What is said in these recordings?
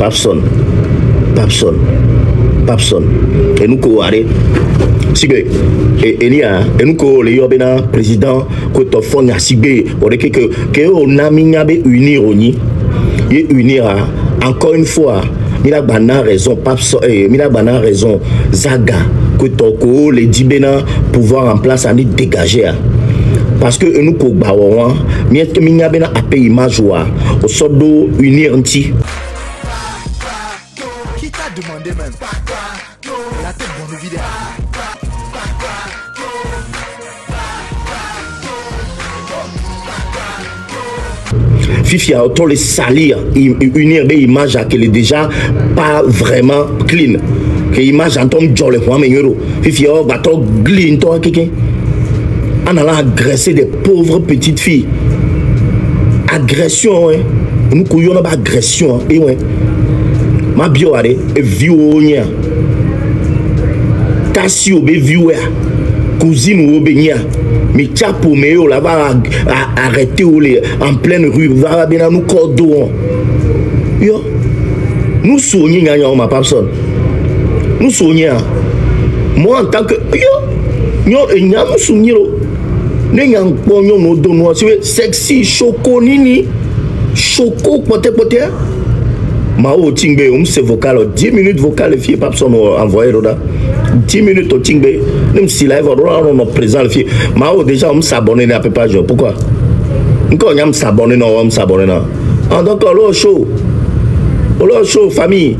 Papson. Et nous courons. Sigé. Et nous courons les yobena président que tu fais sigé. Que on a mis unir oni. Et unir encore une fois. Mila bana raison Papson. Mila bana raison Zaga. Que tu les dibena pouvoir en place à nous dégager. Parce que nous courons. Minya bena a payé ma joie. Au sodo unir anti. Demandez même la tête bonne vidéo. Fifi a autant les salir, unir des images qui est déjà pas vraiment clean. Que image en tombe jolé pour un euro. Fifi a bâton glin toi quelqu'un. On a agressé des pauvres petites filles. Agression, hein. Nous couillons pas agression, et ouais. Ma bio are e vionia tasi obe viewer cousine obe nia mi chapo meo là va arrêter en pleine rue va bien nous cordeau yo nous soignons gagnant ma personne nous soignons moi en tant que yo et nya nous soignons ne nyang ponyo no dono sexy choco nini choco pote Mao Tingbe, on se vocal, 10 minutes vocal, les filles, pas besoin d'envoyer, 10 minutes au Tingbe, même si là, on est présent, les filles. Mao, déjà, on s'abonne à peu près. Pourquoi? Quand on s'abonne, on s'abonne. Donc, on est chaud, famille.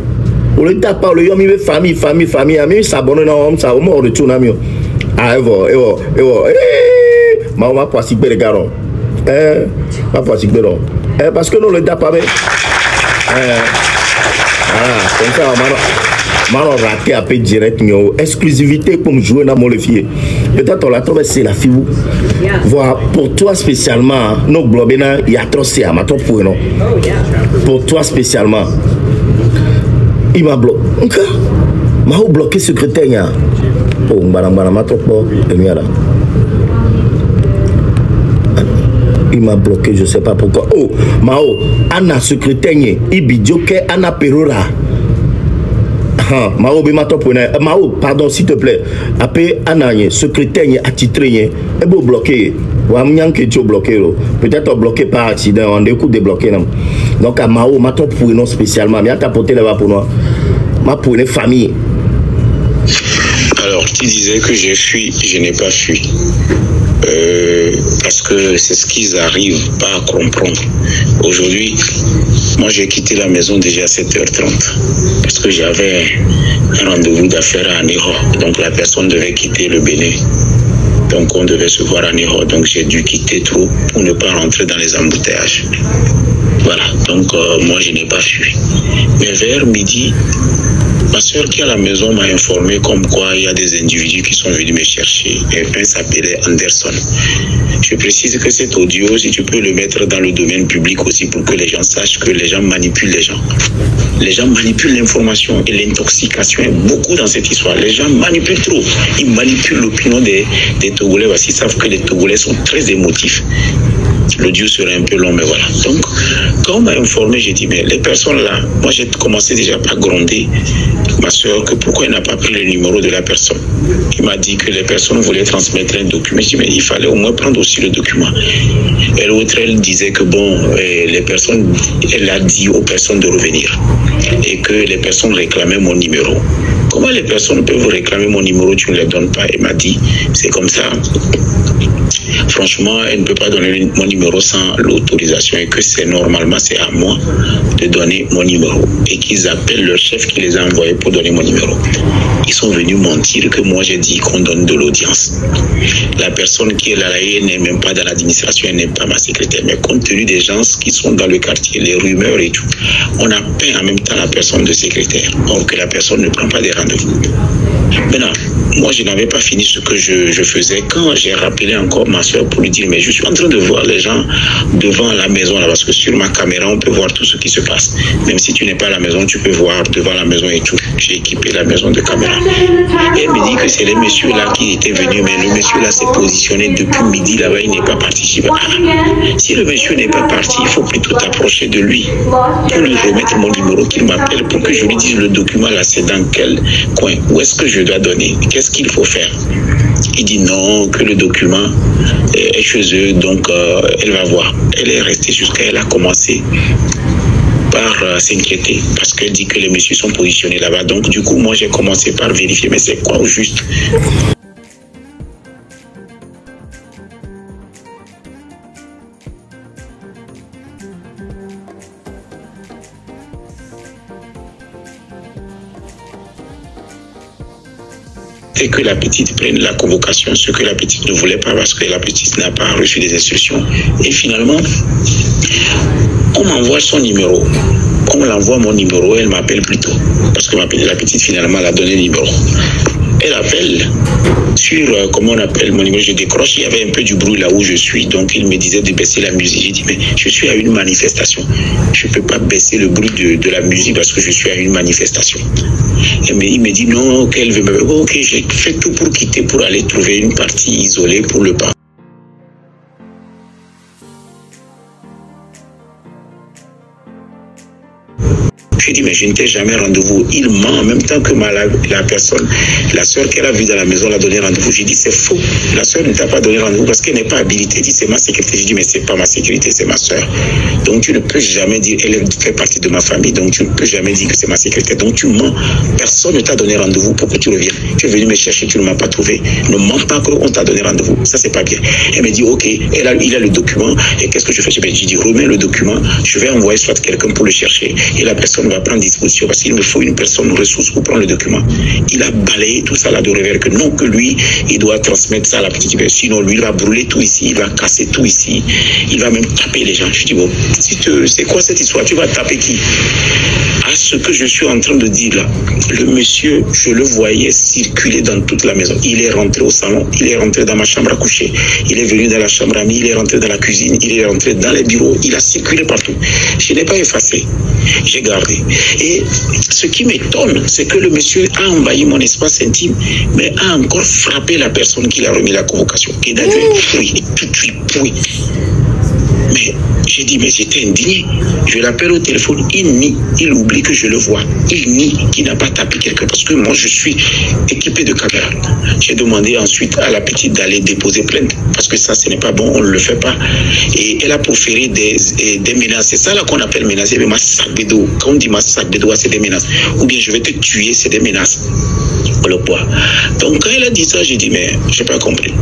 On est tape par le yomi, famille, on s'abonne, on s'abonne, on retourne à mieux. Ah, Mao, ma pas si belle, garon. Ma pas si belle. Parce que nous, le tape pas. Comme ça, on a raté un peu direct. Exclusivité pour me jouer dans mon levier. Peut-être on l'a trouvé, c'est la fille. Voilà, pour toi spécialement, nos globina, il y a trop c'est à ma trop pour non. Pour toi spécialement, il m'a bloqué. M'a bloqué secrétaire. Oh, ma trop pour il m'a bloqué, je sais pas pourquoi. Oh, Mao, Anna secrétaire, Ibidioke, Anna Perora. Mao, Mao, pardon, s'il te plaît. Après, Anna, secrétaire, attitré, et vous bloqué. Peut-être bloqué par accident, on découvre débloqué. Donc, à Mao, ma top pour non spécialement, mais à tapoter là-bas pour nous. Ma pour une famille. Alors, tu disais que j'ai fui, je n'ai pas fui. Parce que c'est ce qu'ils arrivent pas à comprendre. Aujourd'hui, moi j'ai quitté la maison déjà à 7h30 parce que j'avais un rendez-vous d'affaires à Niho. Donc la personne devait quitter le Bénin. Donc on devait se voir à Niho. Donc j'ai dû quitter trop pour ne pas rentrer dans les embouteillages. Voilà, donc moi je n'ai pas fui. Mais vers midi, ma soeur qui est à la maison m'a informé comme quoi il y a des individus qui sont venus me chercher. Et un s'appelait Anderson. Je précise que cet audio, si tu peux le mettre dans le domaine public aussi pour que les gens sachent que les gens manipulent les gens. Les gens manipulent l'information et l'intoxication est beaucoup dans cette histoire. Les gens manipulent trop. Ils manipulent l'opinion des Togolais parce qu'ils savent que les Togolais sont très émotifs. L'audio serait un peu long, mais voilà. Donc, quand on m'a informé, j'ai dit, mais les personnes là, moi j'ai commencé déjà par gronder ma soeur que pourquoi elle n'a pas pris le numéro de la personne. Il m'a dit que les personnes voulaient transmettre un document. Je dis, mais il fallait au moins prendre aussi le document. Et l'autre, elle disait que bon, les personnes, elle a dit aux personnes de revenir et que les personnes réclamaient mon numéro. Comment les personnes peuvent réclamer mon numéro, tu ne les donnes pas? Elle m'a dit, c'est comme ça. Franchement, elle ne peut pas donner mon numéro sans l'autorisation et que c'est normalement c'est à moi de donner mon numéro et qu'ils appellent leur chef qui les a envoyés pour donner mon numéro. Ils sont venus mentir que moi j'ai dit qu'on donne de l'audience. La personne qui est là, elle n'est même pas dans l'administration, elle n'est pas ma secrétaire, mais compte tenu des gens qui sont dans le quartier, les rumeurs et tout, on a peint en même temps la personne de secrétaire, or que la personne ne prend pas des rendez-vous. Maintenant, moi je n'avais pas fini ce que je faisais quand j'ai rappelé encore ma soeur pour lui dire, mais je suis en train de voir les gens devant la maison là, parce que sur ma caméra on peut voir tout ce qui se passe. Même si tu n'es pas à la maison, tu peux voir devant la maison et tout. j'ai équipé la maison de caméra. Et elle me dit que c'est les messieurs là qui étaient venus, mais le monsieur là s'est positionné depuis midi là-bas, il n'est pas parti. Je dis, si le monsieur n'est pas parti, il faut plutôt t'approcher de lui pour lui remettre mon numéro, qu'il m'appelle pour que je lui dise le document là, c'est dans quel coin, où est-ce que je dois donner, qu'est-ce qu'il faut faire. Il dit non, que le document est chez eux, donc elle va voir. Elle est restée jusqu'à elle a commencé par s'inquiéter parce qu'elle dit que les messieurs sont positionnés là-bas. Donc du coup, moi j'ai commencé par vérifier, mais c'est quoi au juste? Et que la petite prenne la convocation, ce que la petite ne voulait pas parce que la petite n'a pas reçu des instructions. Et finalement, on m'envoie son numéro. On l'envoie mon numéro, elle m'appelle plutôt. Parce que la petite finalement elle a donné le numéro. Elle appelle sur, comment on appelle mon numéro, je décroche, il y avait un peu du bruit là où je suis. Donc il me disait de baisser la musique. J'ai dit, mais je suis à une manifestation. Je ne peux pas baisser le bruit de la musique parce que je suis à une manifestation. Et il me dit non, qu'elle veut me... Ok, j'ai fait tout pour quitter, pour aller trouver une partie isolée pour le pas. J'ai dit, mais je ne t'ai jamais rendez-vous. Il ment en même temps que la personne, la soeur qu'elle a vue dans la maison l'a donné rendez-vous. J'ai dit, c'est faux. La soeur ne t'a pas donné rendez-vous parce qu'elle n'est pas habilitée. Elle dit, c'est ma sécurité. J'ai dit, mais c'est pas ma sécurité, c'est ma soeur. Donc tu ne peux jamais dire, elle fait partie de ma famille, donc tu ne peux jamais dire que c'est ma sécurité. Donc tu mens. Personne ne t'a donné rendez-vous pour que tu reviennes. Tu es venu me chercher, tu ne m'as pas trouvé. Ne mens pas qu'on t'a donné rendez-vous. Ça, c'est pas bien. Elle me dit, ok, il a le document. Et qu'est-ce que je fais? J'ai dit, remets le document. Je vais envoyer soit quelqu'un pour le chercher. Et la personne va prendre disposition parce qu'il me faut une personne ressource pour prendre le document. Il a balayé tout ça là de revers que non, que lui, il doit transmettre ça à la petite personne. Sinon, lui, il va brûler tout ici, il va casser tout ici. Il va même taper les gens. Je dis, bon, c'est quoi cette histoire? Tu vas taper qui? À ce que je suis en train de dire là, le monsieur, je le voyais circuler dans toute la maison. Il est rentré au salon, il est rentré dans ma chambre à coucher, il est venu dans la chambre à il est rentré dans la cuisine, il est rentré dans les bureaux, il a circulé partout. Je n'ai pas effacé, j'ai gardé. Et ce qui m'étonne, c'est que le monsieur a envahi mon espace intime, mais a encore frappé la personne qui l'a remis la convocation. Et d'ailleurs, tout de suite, oui. Mais j'ai dit, mais j'étais indigné. Je l'appelle au téléphone, il nie, il oublie que je le vois. Il nie qu'il n'a pas tapé quelqu'un parce que moi, je suis équipé de caméras. J'ai demandé ensuite à la petite d'aller déposer plainte parce que ça, ce n'est pas bon, on ne le fait pas. Et elle a proféré des menaces. C'est ça là qu'on appelle menacer, mais ma sac de dos. Quand on dit ma sac de dos, c'est des menaces. Ou bien je vais te tuer, c'est des menaces. Le poids. Donc quand elle a dit ça, j'ai dit, mais je n'ai pas compris.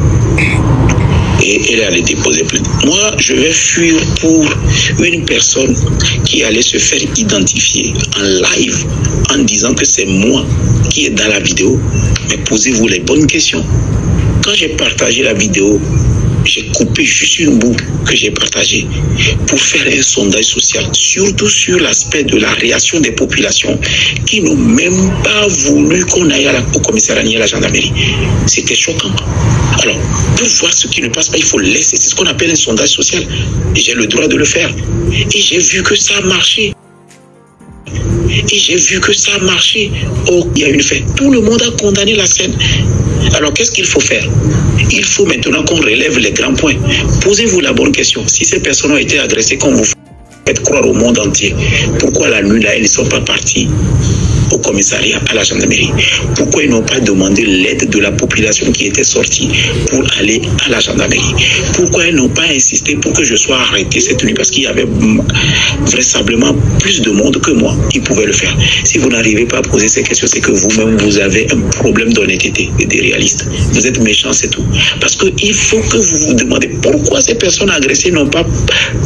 Et elle allait déposer plainte. Moi, je vais fuir pour une personne qui allait se faire identifier en live en disant que c'est moi qui est dans la vidéo. Mais posez-vous les bonnes questions. Quand j'ai partagé la vidéo, j'ai coupé juste une boue que j'ai partagée pour faire un sondage social, surtout sur l'aspect de la réaction des populations qui n'ont même pas voulu qu'on aille au commissariat ni à la gendarmerie. C'était choquant. Alors, pour voir ce qui ne passe pas, il faut laisser. C'est ce qu'on appelle un sondage social. Et j'ai le droit de le faire. Et j'ai vu que ça a marché. Oh, il y a une fête. Tout le monde a condamné la scène. Alors, qu'est-ce qu'il faut faire? Il faut maintenant qu'on relève les grands points. Posez-vous la bonne question. Si ces personnes ont été agressées, comme vous faites croire au monde entier, pourquoi la nuit là, ils ne sont pas partis au commissariat, à la gendarmerie? Pourquoi ils n'ont pas demandé l'aide de la population qui était sortie pour aller à la gendarmerie? Pourquoi ils n'ont pas insisté pour que je sois arrêté cette nuit? Parce qu'il y avait vraisemblablement plus de monde que moi. Ils pouvaient le faire. Si vous n'arrivez pas à poser ces questions, c'est que vous-même, vous avez un problème d'honnêteté et des réalistes. Vous êtes méchants, c'est tout. Parce qu'il faut que vous vous demandez pourquoi ces personnes agressées n'ont pas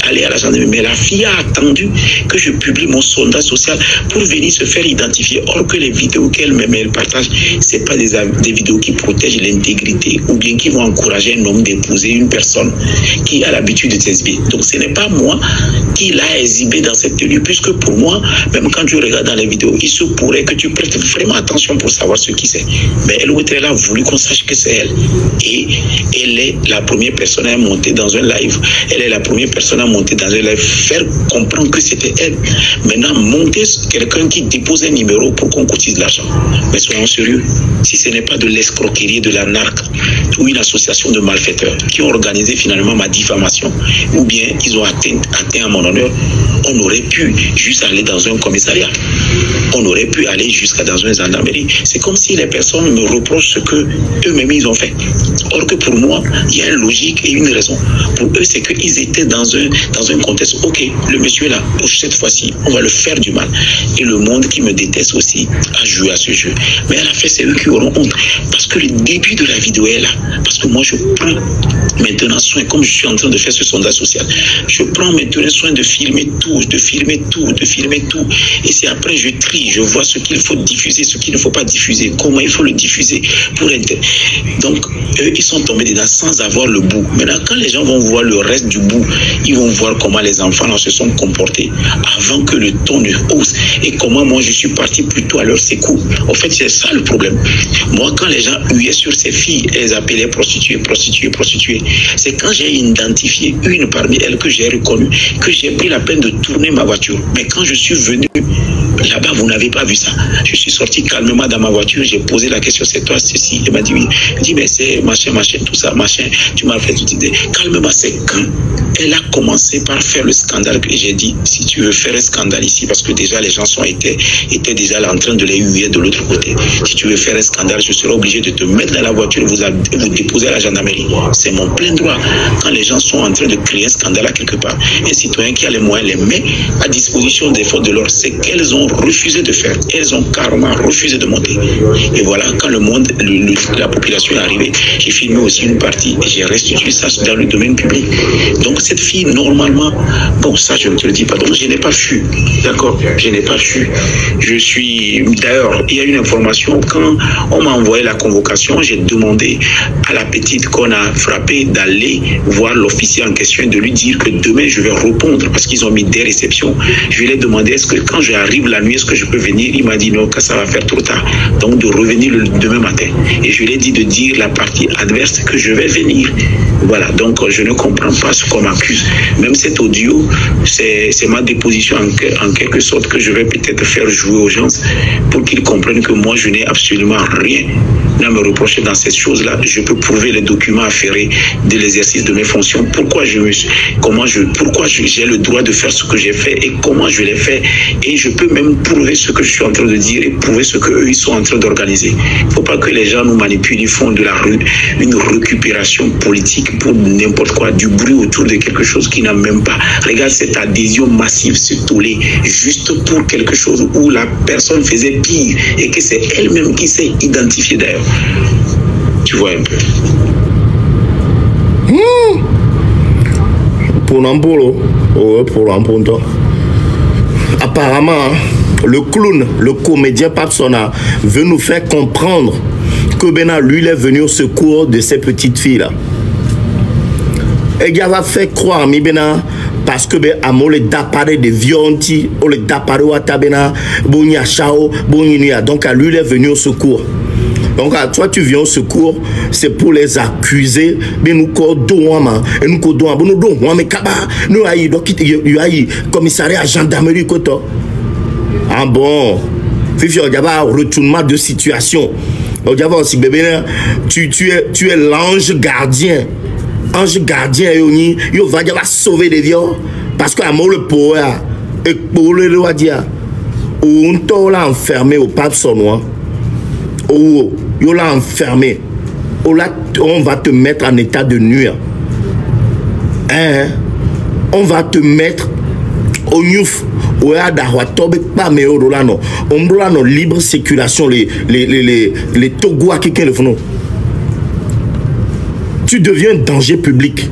allé à la gendarmerie. Mais la fille a attendu que je publie mon sondage social pour venir se faire identifier. Or que les vidéos qu'elle-même elle partage, ce n'est pas des vidéos qui protègent l'intégrité ou bien qui vont encourager un homme d'épouser une personne qui a l'habitude de s'exhiber. Donc ce n'est pas moi qui l'a exhibé dans cette tenue, puisque pour moi, même quand tu regardes dans les vidéos, il se pourrait que tu prêtes vraiment attention pour savoir ce qui c'est. Mais elle a voulu qu'on sache que c'est elle. Et elle est la première personne à monter dans un live. Elle est la première personne à monter dans un live, faire comprendre que c'était elle. Maintenant, monter quelqu'un qui dépose un numéro euros pour qu'on cotise de l'argent. Mais soyons sérieux, si ce n'est pas de l'escroquerie, de la narque ou une association de malfaiteurs qui ont organisé finalement ma diffamation, ou bien ils ont atteint à mon honneur, on aurait pu juste aller dans un commissariat. On aurait pu aller jusqu'à dans une gendarmerie. C'est comme si les personnes me reprochent ce que eux-mêmes ils ont fait. Or que pour moi, il y a une logique et une raison. Pour eux, c'est qu'ils étaient dans un contexte. Ok, le monsieur là, cette fois-ci, on va le faire du mal. Et le monde qui me déteste aussi a joué à ce jeu. Mais à la fin, c'est eux qui auront honte. Parce que le début de la vidéo est là. Parce que moi, je prends maintenant soin, comme je suis en train de faire ce sondage social, je prends maintenant soin de filmer tout, de filmer tout. Et c'est après, je trie, je vois ce qu'il faut diffuser, ce qu'il ne faut pas diffuser, comment il faut le diffuser. Donc, eux, ils sont tombés dedans sans avoir le bout. Maintenant, quand les gens vont voir le reste du bout, ils vont voir comment les enfants là, se sont comportés avant que le ton ne hausse et comment moi je suis parti plutôt à leur secours. En fait, c'est ça le problème. Moi, quand les gens huaient sur ces filles, elles appelaient prostituées. C'est quand j'ai identifié une parmi elles que j'ai reconnue, que j'ai pris la peine de tourner ma voiture. Mais quand je suis venu là-bas, vous n'avez pas vu ça. Je suis sorti calmement dans ma voiture, j'ai posé la question, c'est toi ceci? Elle m'a dit oui. Je dis mais c'est machin, tout ça, machin. Tu m'as fait tout idée. Calmement, c'est quand elle a commencé par faire le scandale que j'ai dit, si tu veux faire un scandale ici, parce que déjà les gens étaient déjà en train de les huer de l'autre côté. Si tu veux faire un scandale, je serai obligé de te mettre dans la voiture, vous déposer à la gendarmerie. C'est mon plein droit. Quand les gens sont en train de créer un scandale à quelque part, un citoyen qui a les moyens les met à disposition des forces de l'ordre, c'est qu'elles ont refusé de faire. Elles ont carrément refusé de monter. Et voilà, quand le monde, la population est arrivée, j'ai filmé aussi une partie et j'ai restitué ça dans le domaine public. Donc cette fille, normalement, bon, ça je ne te le dis pas, donc je n'ai pas fui, d'accord, je n'ai pas fui. D'ailleurs, il y a une information, quand on m'a envoyé la convocation, j'ai demandé à la petite qu'on a frappée d'aller voir l'officier en question et de lui dire que demain je vais répondre parce qu'ils ont mis des réceptions. Je lui ai demandé est-ce que quand j'arrive la nuit, est-ce que je peux venir? Il m'a dit non, que ça va faire trop tard, donc de revenir le demain matin. Et je lui ai dit de dire la partie adverse que je vais venir. Voilà, donc je ne comprends pas ce qu'on m'accuse. Même cet audio, c'est ma déposition en quelque sorte que je vais peut-être faire jouer aux gens pour qu'ils comprennent que moi je n'ai absolument rien à me reprocher dans ces choses-là. Je peux prouver les documents afférés de l'exercice de mes fonctions. Pourquoi j'ai le droit de faire ce que j'ai fait et comment je l'ai fait. Et je peux même prouver ce que je suis en train de dire et prouver ce qu'eux ils sont en train d'organiser. Il ne faut pas que les gens nous manipulent, ils font de une récupération politique pour n'importe quoi, du bruit autour de quelque chose qui n'a même pas. Regarde cette adhésion massive, ce tollé, juste pour quelque chose où la personne faisait pire et que c'est elle-même qui s'est identifiée d'ailleurs. Tu vois un peu. Pour l'embolo, pour l'emponto. Apparemment, le clown, le comédien Papsona veut nous faire comprendre que Bena, lui, il est venu au secours de ces petites filles-là. Et il va faire croire, mi Bena, parce que ben amo le dapare de vionti, o le dapare watabena, bonya chao, bonya. Donc à lui, il est venu au secours. Donc à toi tu viens au secours, c'est pour les accuser. Ben nous cordons et nous cordons, nous donnons mais kaba, nous aïe donc il aïe commissariat à gendarmerie koto. Ah bon, Fifi on a retournement de situation. On a aussi bébé, tu es l'ange gardien. Ange gardien il va sauver des vieux parce que amour le poète et pour le roi dia on t'a enfermé au pape sonois. Oh, on l'a enfermé. On va te mettre en état de nuire. Hein? On va te mettre au Niouf. On libre circulation. Les Togois qui le font. Tu deviens un danger public.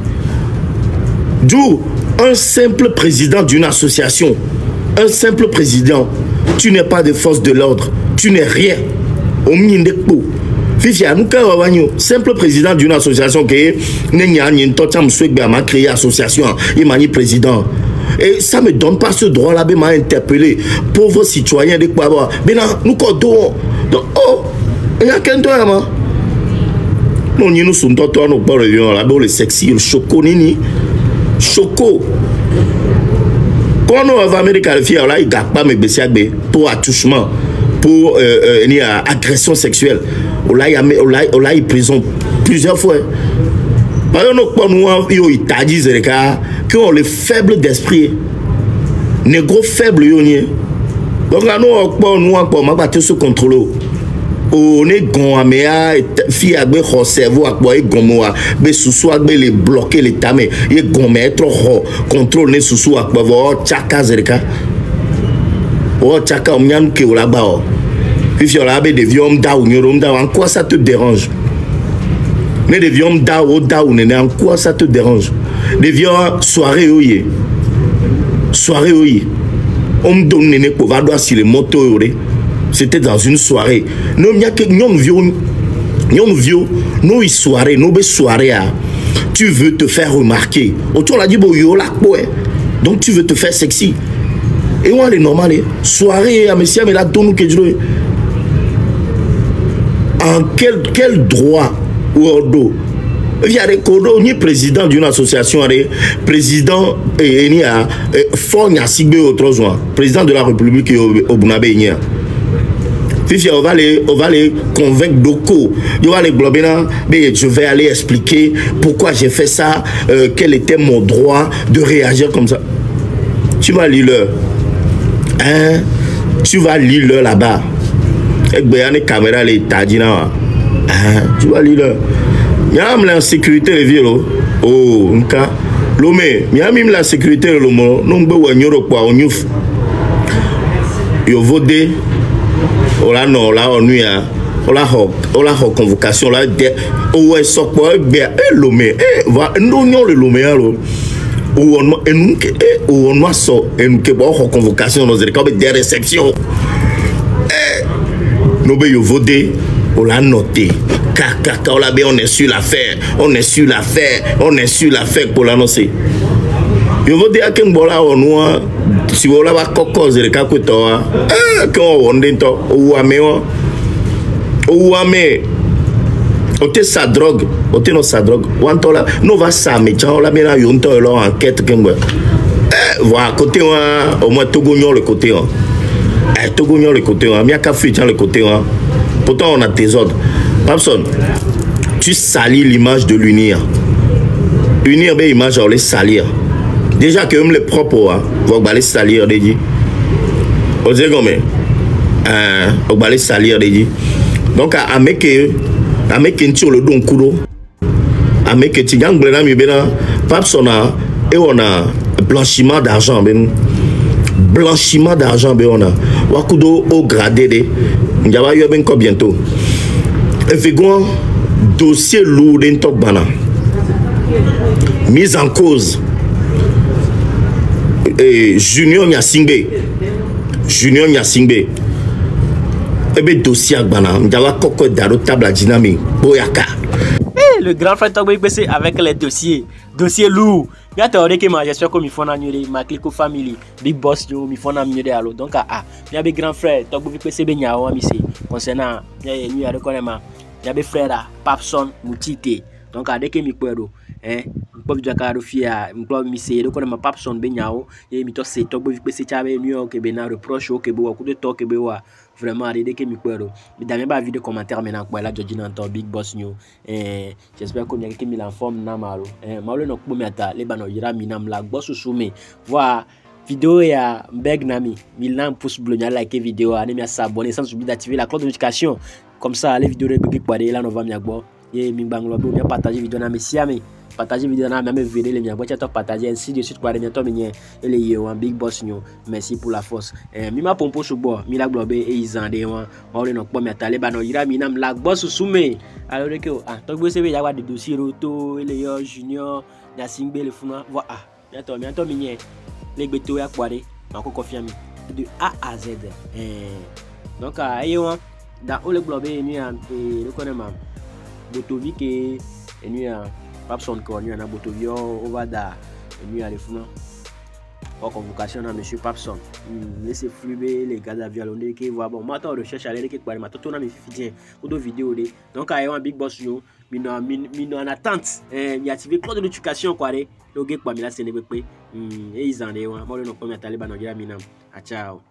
D'où un simple président d'une association. Un simple président. Tu n'es pas de force de l'ordre. Tu n'es rien. Simple président d'une association qui est créé association, il m'a dit président. Et ça ne me donne pas ce droit-là de m'interpeller. Pauvres citoyens de quoi. Mais non, nous codons. Donc, oh, il n'y a qu'un droit, man. Nous sommes tous les sexy, le choco, nini. Choco. Quand on va Amérique, il n'y a pas de pour attouchement. pour agression sexuelle. On l'a eu prison plusieurs fois. Par exemple, nous qui ont les faibles d'esprit. Négro faible. Donc là, nous avons se contrôler. On est gonamea fille avec son cerveau avec gomoa be susu avec les bloquer les tamé et gomé trop contrôle ne susu avec chaka zerika chaka omnyan ke là-bas if you là des vieux en quoi ça te dérange ne des vieux en quoi ça te dérange des vieux soirée on me donne ne pour va sur les motos. C'était dans une soirée. Nous soirée, tu veux te faire remarquer. Autour l'a dit donc tu veux te faire sexy. Et on est normal. Soirée, monsieur, mais là donne que en quel droit ou ordre? Il y a des codos, ni président d'une association, président et Fogna Sigbe autre jour, président de la République au Bunabé. On va les convaincre d'Oko. Je vais aller expliquer pourquoi j'ai fait ça, quel était mon droit de réagir comme ça. Tu vas lire l'heure. Hein? Tu vas lire l'heure là-bas. Tu vas lire l'heure. Il y a même la sécurité de ville. Oh, nka. Lomé, il y a même la sécurité de l'homme. Non, on y voté. On a non là on nuit on a convocation là ouais so quoi bien lomé va nous le lomé alors ou on a so et nous que bon convocation dans des réceptions nous be yo voté on l'a noté caca là ben on est sur l'affaire pour l'annoncer yo voté à quel bon là on si vous avez un coco, vous avez un coco. Quand on est en sa drogue, nous va ça, mais on a bien une enquête. Voilà, côté au moins Togognon le côté. Togognon le côté, il y a qu'à fuir le côté. Pourtant, on a tes ordres. Papson, tu salis l'image de l'unir. Unir, ben, image, on les salir. Déjà que même les propres, vous allez salir, on dit comme on allez salir, donc à mettre sur le don kudo, à mettre tu gagnes blanc mi bena, pas sona et on a blanchiment d'argent ben, on a wakudo au gradé de, on va y avoir bientôt. Et vegon dossier lourd d'un bana, mise en cause. Junior Nyasingbe et bien dossier Agbana Ndiawa Koko Daro table à Dynami Boyaka. Le grand frère Togbo IPC avec les dossiers lourds. Bien t'aurais que moi j'espère que mi font annulé ma clico family big boss yo mi font annulé alors donc bien be grand frère Togbo IPC be nyawo mi c'est concernant bien ñu ya reconnaître bien be frère Papson Mutite donc dès que mi kwero Bob Jakaro Fia, Mklo Missé, le ma Papson Benyao, et Mito c'est Tobo Pessé New York et Bena reproche au Kebo, coup de talk et Bewa, vraiment à l'idée que mi cuero. Mais dans mes vidéo commentaire maintenant, quoi, là, Georgina Anton, Big Boss New, j'espère qu'on y a quelqu'un qui l'informe, Namalo, Malo no Kumeta, les Bano Yira Minam, la Boss Soumé, voir. Vidéo ya beg nami, Milan pouce bleu, like vidéo, anémia s'abonner sans oublier d'activer la cloche de notification. Comme ça, les vidéos de Big Boy, là, on va m'y et Mimbanglo, bien partager vidéo na Messiami. Partagez vidéo na même vidéo les miens boîte partager ainsi de suite quoi bientôt mien et les un big boss new merci pour la force mi ma pompo sous bord mi la globe et izande wa on le no po mi tale ba no ira mi nam la boss soume alors que to gbo se be ya wa de dossier roto et les junior na singbe le funa voilà bientôt mi nien les beto ya kware ma ko confirme de A à Z donc ayo dans le globe et mi le connaît ma Botovic et nu Papson connu na Botovio Ovada nu à l'effuna en convocation à monsieur Papson laissez fluer les gars d'avion qui voit bon maintenant recherche aller quelque part maintenant tout na mi fidien pour deux vidéos donc un big boss yo mi en attente mi activer cloche de notification quoi le gars quoi mi la c'est ne et ils en est moi le no premier taliban no gira mi nam ciao.